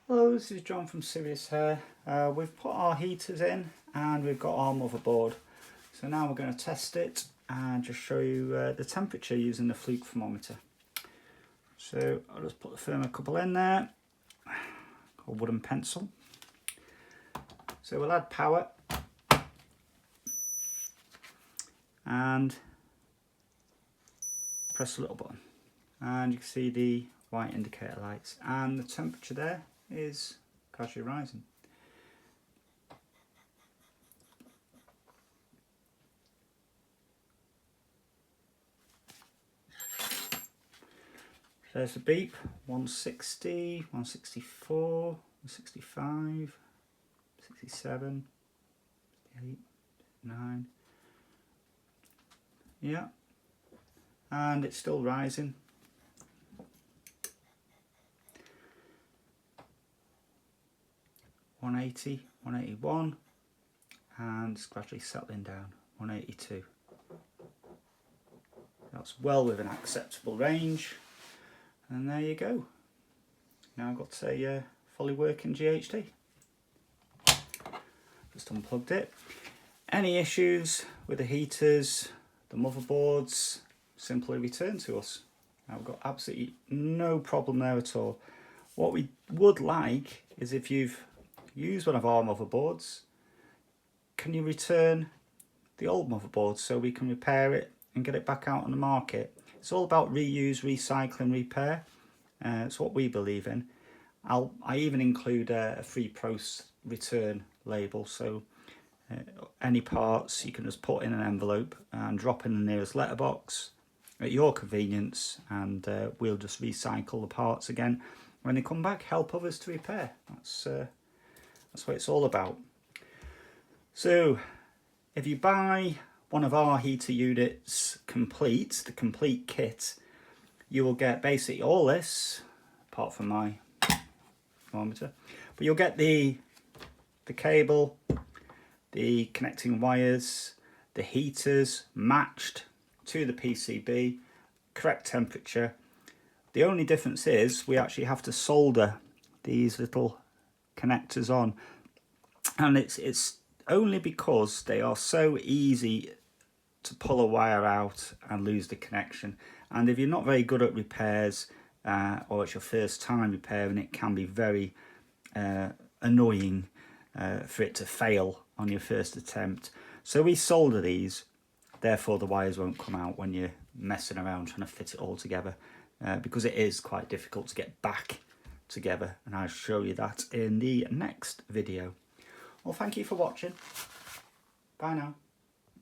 Hello, this is John from Sirius Hair. We've put our heaters in and we've got our motherboard. So now we're going to test it and just show you the temperature using the fluke thermometer. So I'll just put the thermocouple in there, called wooden pencil. So we'll add power and press a little button and you can see the white indicator lights and the temperature there is gradually rising. There's the beep, 160, 164, 165, 67, 8, 9, yeah, and it's still rising. $180, $181, and it's gradually settling down, $182. That's well within acceptable range, and there you go. Now I've got a fully working GHD. Just unplugged it. Any issues with the heaters, the motherboards, simply return to us. I've got absolutely no problem there at all. What we would like is if you've used one of our motherboards, can you return the old motherboard so we can repair it and get it back out on the market? It's all about reuse, recycling, repair. It's what we believe in. I even include a free post return label, so any parts you can just put in an envelope and drop in the nearest letterbox at your convenience, and we'll just recycle the parts again when they come back, help others to repair. That's what it's all about. So if you buy one of our heater units complete, the complete kit, you will get basically all this, apart from my thermometer, but you'll get the cable, the connecting wires, the heaters matched to the PCB, correct temperature. The only difference is we actually have to solder these little connectors on, and it's only because they are so easy to pull a wire out and lose the connection. And if you're not very good at repairs, or it's your first time repairing, it can be very annoying for it to fail on your first attempt. So we solder these, therefore the wires won't come out when you're messing around trying to fit it all together, because it is quite difficult to get back together, and I'll show you that in the next video. Well, thank you for watching. Bye now.